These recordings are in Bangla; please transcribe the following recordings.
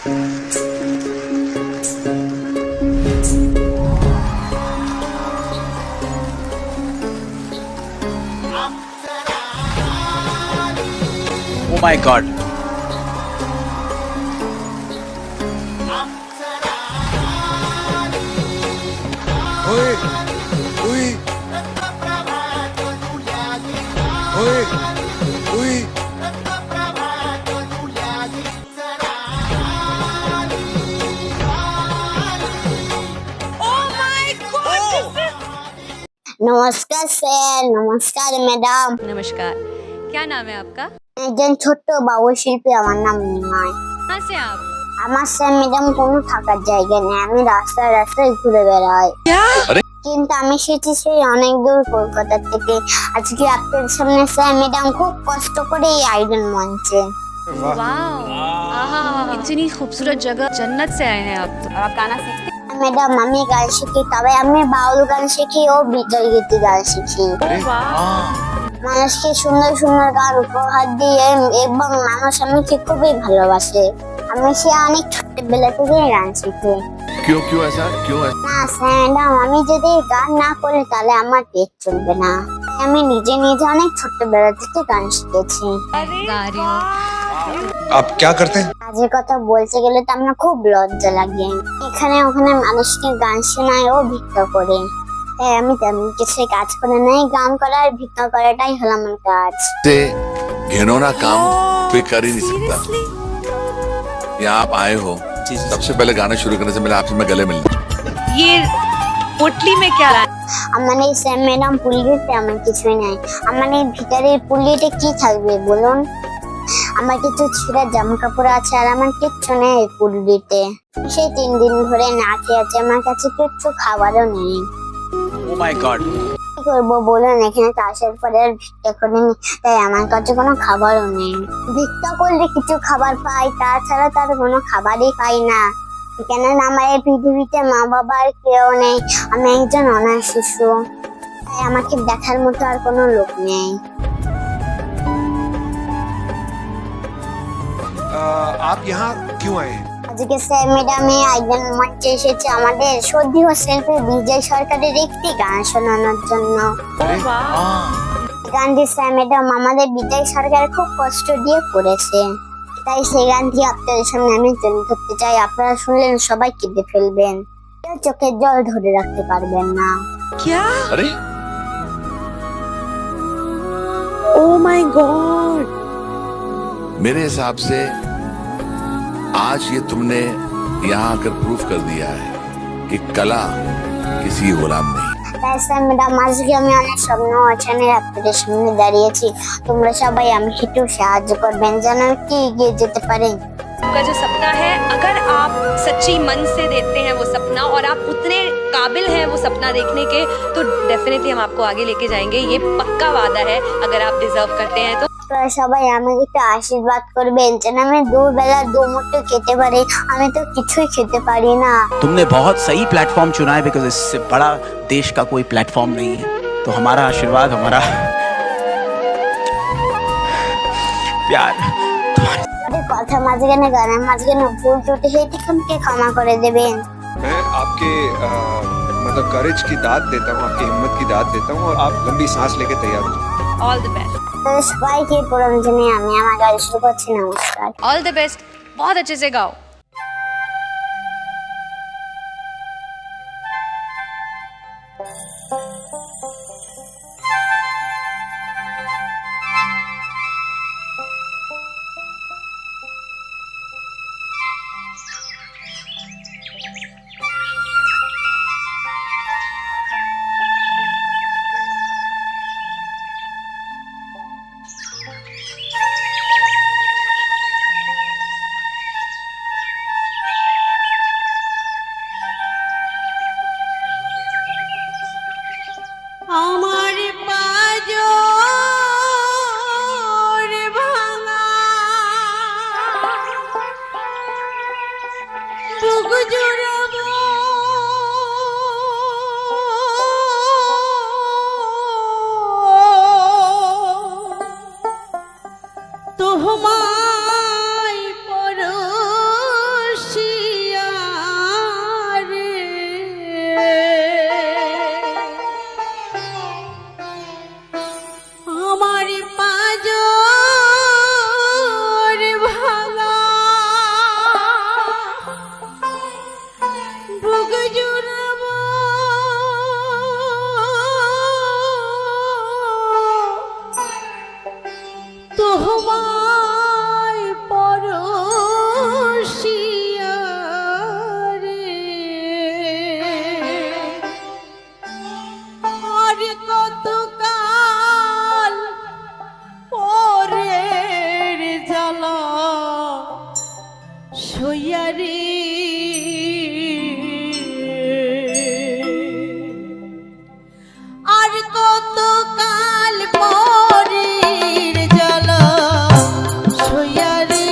Oh my God. ओए ओए ओए ओए নমস্কার স্যার, নমস্কার ম্যাডাম। नमस्कार। क्या नाम है आपका? একজন ছোট্ট বাবু শিল্পী, আমার নাম নিমাই। कहाँ से आप? আমার স্যার ম্যাডাম কোনো থাকার জায়গা নেই, আমি রাস্তায় রাস্তায় ঘুরে বেড়াই। কিন্তু আমি এসেছি সেই অনেক দূর কলকাতা থেকে। আজকে আপনাদের সামনে স্যার ম্যাডাম খুব কষ্ট করে এই আয়োজন মঞ্চে। वाह। आहा, इतनी खूबसूरत जगह, जन्नत से आए हैं आप तो। और आप गाना सीखते हैं? ম্যাডাম আমি গান শিখি, তবে আমি বাউল গান শিখি ও বিজয় গীতি গান শিখি। মানুষকে সুন্দর সুন্দর গান উপহার দিয়ে এবং মানুষ আমাকে খুবই ভালোবাসে। আমি সে অনেক ছোটবেলা থেকে গান শিখি। क्यों क्यों ऐसा क्यों ऐसा না স্যার ম্যাডাম, আমি যদি গান না করি তাহলে আমার পেট চলবে না। তাই আমি নিজে নিজে অনেক ছোটবেলা থেকে গান শিখেছি। गा रही हूँ। आप क्या करते हैं? কাজের কথা বলতে গেলে তো আমার খুব লজ্জা লাগে। এখানে ওখানে মানুষকে গান শোনায় ও ভিক্ষা করে। তাই আমি তেমন কিছু কাজ করে নাই, গান করা আর ভিক্ষা করাটাই হলো আমার কাজ। से घिनौना काम कोई कर ही नहीं सकता। यहाँ आप आए हो, सबसे पहले गाना शुरू करने से पहले आपसे मैं गले मिलना। ये पोटली में क्या है? আমার এই স্যার ম্যাডাম পুলিতে আমার কিছুই নাই। আমার এই ভিতরের পুলিতে কি থাকবে বলুন? আমার কিছু ছেঁড়া জামা কাপড় আছে আর আমার কিচ্ছু নেই এই পুলিতে। সেই 3 দিন ধরে না খেয়ে আছে, আমার কাছে কিচ্ছু খাবারও নেই। Oh my God. কি করবো বলুন? এখানে তো আসার পরে আর ভিক্ষা করিনি, তাই আমার কাছে কোনো খাবারও নেই। ভিক্ষা করলে কিছু খাবার পাই, তাছাড়া তার কোনো খাবারই পাই না। কেননা আমার এই পৃথিবীতে মা বাবার কেউ নেই, আমি একজন অনাথ শিশু। তাই আমাকে দেখার মতো আর কোনো লোক নেই। आप यहाँ क्यों आए हैं? আজকে স্যার ম্যাডামে একজন মঞ্চে এসেছে আমাদের সর্দি ও শিল্পী বিজয় সরকারের একটি গান শোনানোর জন্য। গানটি স্যার ম্যাডাম আমাদের বিজয় সরকার খুব কষ্ট দিয়ে করেছে, তাই সেই গানটি আপনাদের সামনে আমি তুলে ধরতে চাই। আপনারা শুনলেন সবাই কেঁদে ফেলবেন, কেউ চোখের জল ধরে রাখতে পারবেন না। क्या? अरे ओ माय गॉड। मेरे हिसाब से आज ये तुमने यहाँ आकर प्रूफ कर दिया है कि कला किसी गुलाम नहीं। তাই স্যার ম্যাডাম আজকে আমি অনেক স্বপ্ন অচানে আপনাদের সামনে দাঁড়িয়েছি। তোমরা সবাই আমাকে একটু সাহায্য করবেন যেন কি এগিয়ে যেতে পারে। आपका जो सपना है, अगर आप सच्ची मन से देखते हैं वो सपना और आप उतने काबिल हैं वो सपना देखने के, तो डेफिनेटली हम आपको आगे लेके जाएंगे। ये पक्का वादा है, अगर आप डिजर्व करते हैं तो। আপনারা সবাই আমাকে একটু আশীর্বাদ করবেন যেন আমি দুবেলা দুমুঠো খেতে পারি। আমি তো কিছুই খেতে পারি না। तुमने बहुत सही प्लेटफॉर्म चुना है, बिकॉज इससे बड़ा देश का कोई प्लेटफॉर्म नहीं है। तो हमारा आशीर्वाद, हमारा प्यार আমাদের কথা মাঝখানে গানের মাঝখানে ভুল ত্রুটি হয়েছে আমাকে ক্ষমা করে দেবেন। मैं आपके मतलब करेज की दाद देता हूँ, आपकी हिम्मत की दाद देता हूँ और आप लंबी सांस लेके तैयार हो जाओ। All the best. আপনাদের সবাইকে প্রণাম জানিয়ে আমি আমার গান শুরু করছি। নমস্কার। All the best. बहुत अच्छे से गाओ। আমার পাজর ভাঙা বুক জুড়াবো তোমায় পরশ সইয়ারে আর কত কাল পরের জ্বালা সইয়ারে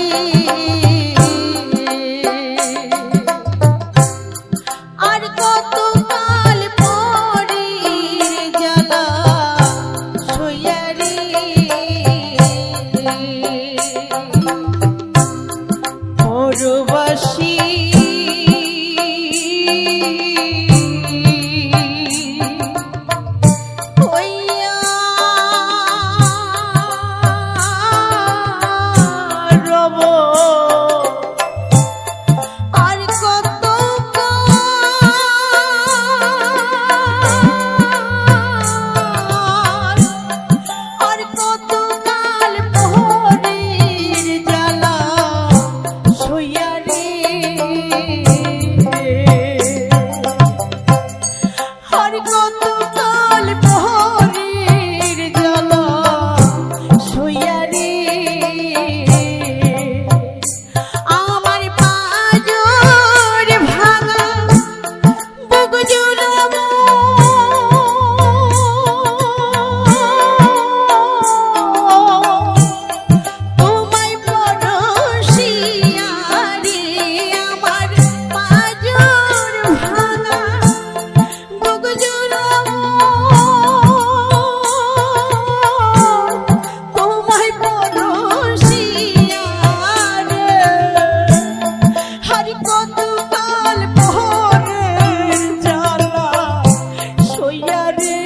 আর কত কাল পরের জ্বালা সইয়ারে পরবাসী হইয়া রব আর কত আর কত কাল পরের জ্বালা সইয়ারে আর কত কাল পরের জ্বালা সইয়ারে আমার পাঁজর ভাঙা বুক জুড়াবো তোমায় পরশিয়া রে আমার পাঁজর ভাঙা বুক জুড়াবো তোমায় পরশিয়া রে আর কত কাল পরের জ্বালা সইয়ারে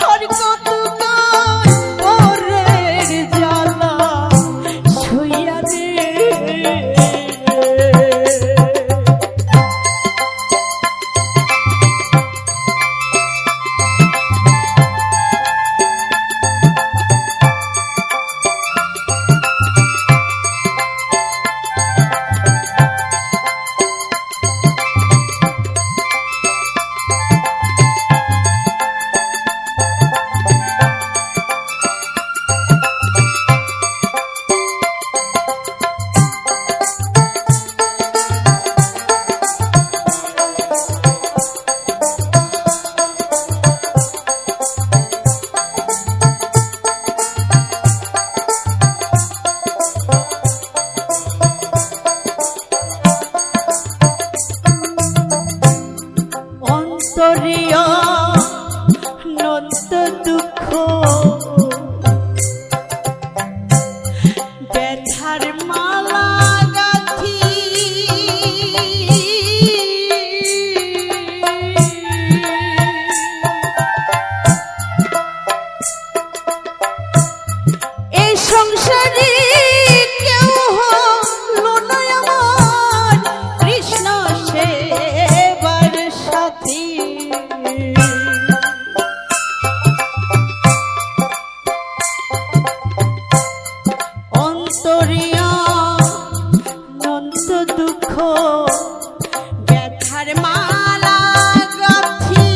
আর কত কাল পরের জ্বালা সইয়ারে অন্তরিয়া নন্ত দুঃখ ব্যথার মালা গাথি এই সংসারে কেউ হলো না আমার কৃষ্ণ সেবার সাথী অন্তরিয়া নন্ত দুঃখ ব্যথার মালা গাথি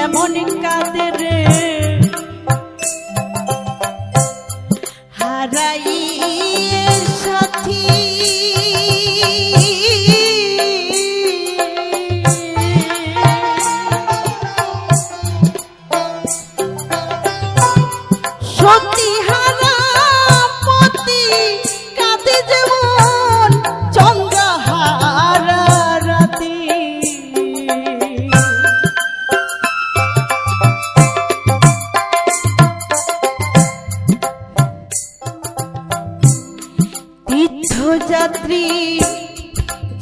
যেমন কাঁদে রে হারাইয়ে সাথী সত্যি হারা পতি কাঁদে যেমন চন্দ্রহারা রাতি তীর্থযাত্রী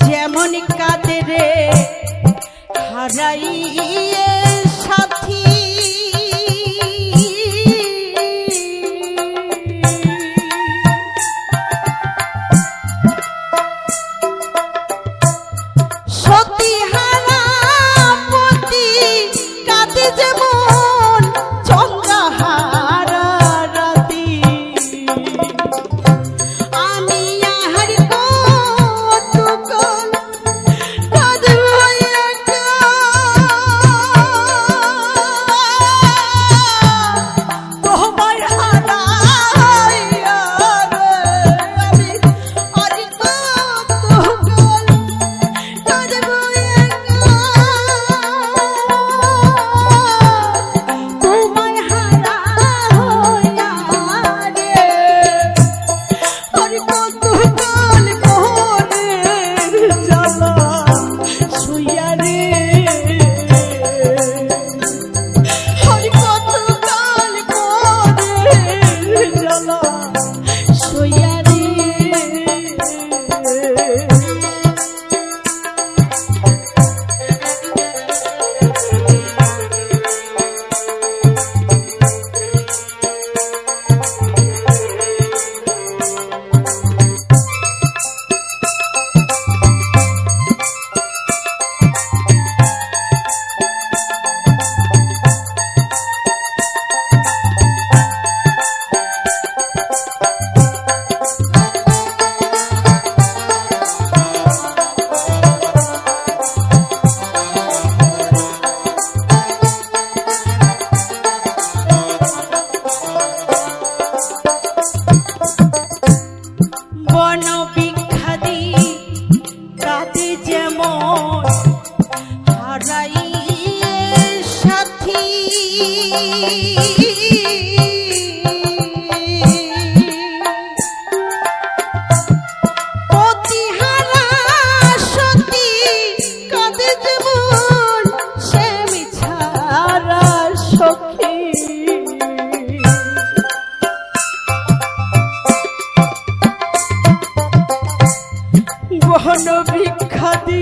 যেমন কাঁদে রে হারাইয়ে সাথী সতী হারা পতি কাঁদে যেমন চন্দ্রহারা রাতি আমি আহার কতক্ষণ কাঁদব একা তোমায় হারাইয়া রে আমি আর কতক্ষণ কাঁদব একা তোমায় হারা হইয়া রে আর কতক্ষণ মোহনের জ্বালা শুইয়া রে আর কতক্ষণ মোহনের জ্বালা শুইয়া রে বন বিখ্যাতি কাঁদে যেমন হারাইয়ে সাথী পতিহারা সতী কাঁদে যেমন সে মিছারা সখী বন বিখ্যাতি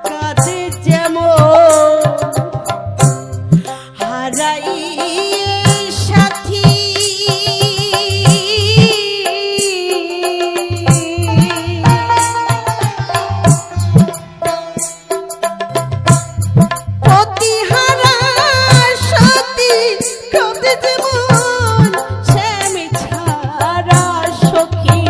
কাঁদে যেমন হারাইয়ে সাথী পতিহারা সতী কাঁদে যেমন সে মিছারা সখী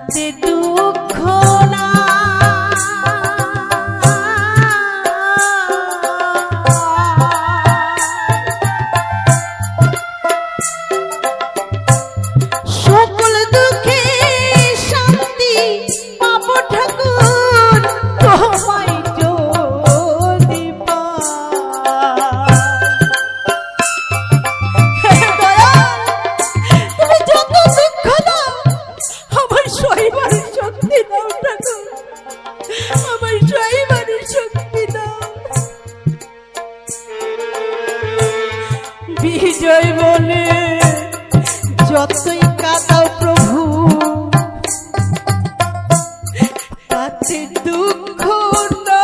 তাতে দুঃখ না সকল দুঃখে শান্তি পাবো ঠাকুর তোমায় যদি পাই। দয়াল, তুমি যত দুঃখ দাও আমার সইবার শক্তি দাও ঠাকুর, আমার সইবার শক্তি দাও। বিজয় বলে যতই কাঁদাও প্রভু তাতে দুঃখ না।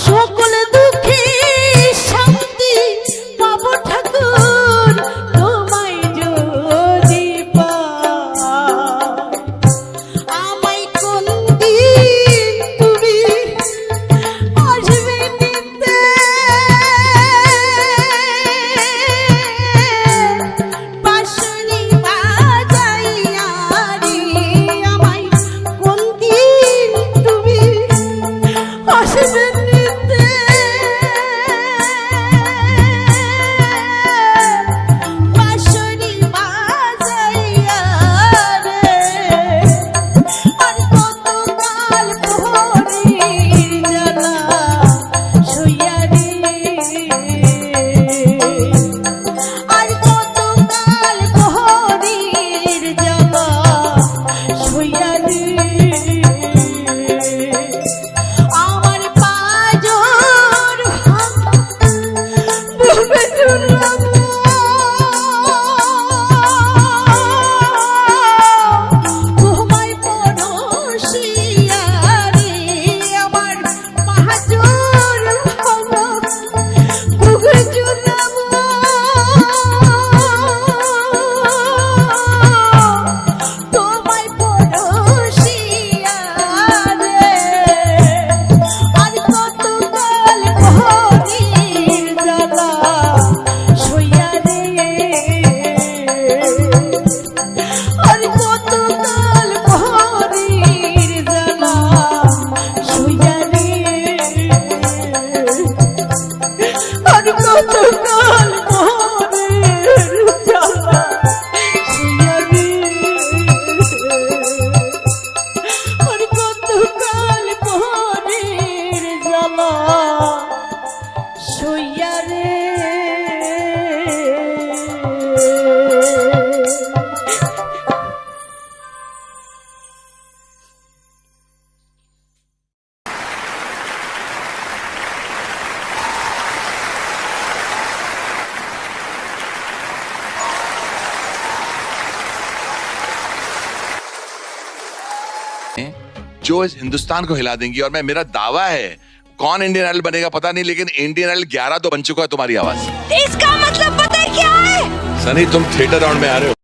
সকল দুঃখে শান্তি পাবো ঠাকুর তোমায় যদি পাই। আমায় কোন দিন তুমি আসবে নিতে, বাঁশরি বাজাইয়া রে। আমায় কোন দিন তুমি আসবে নিতে, বাঁশরি বাজাইয়া রে। আর কতকাল প্রহরীর জ্বালা সইয়া রে, আর কতকাল প্রহরীর জ্বালা সইয়া রে। আমার পাজর ডুবে চললাম, তোমায় পরশিয়া রে। আমার পাজর ডুবে চললাম, তোমায় পরশিয়া রে। আর কতকাল প্রহরীর জ্বালা সইয়া রে, আর কতকাল প্রহরীর জ্বালা সইয়া রে, আর কতকাল প্রহরীর জ্বালা সইয়া রে, আর কতকাল প্রহরীর জ্বালা সইয়া রে। जो इस हिंदुस्तान को हिला देंगी। और मैं, मेरा दावा है, कौन इंडियन आइडल बनेगा पता नहीं, लेकिन इंडियन आइडल 11 तो बन चुका है तुम्हारी आवाज। इसका मतलब पता है क्या है? सनी, तुम थिएटर राउंड में आ रहे हो।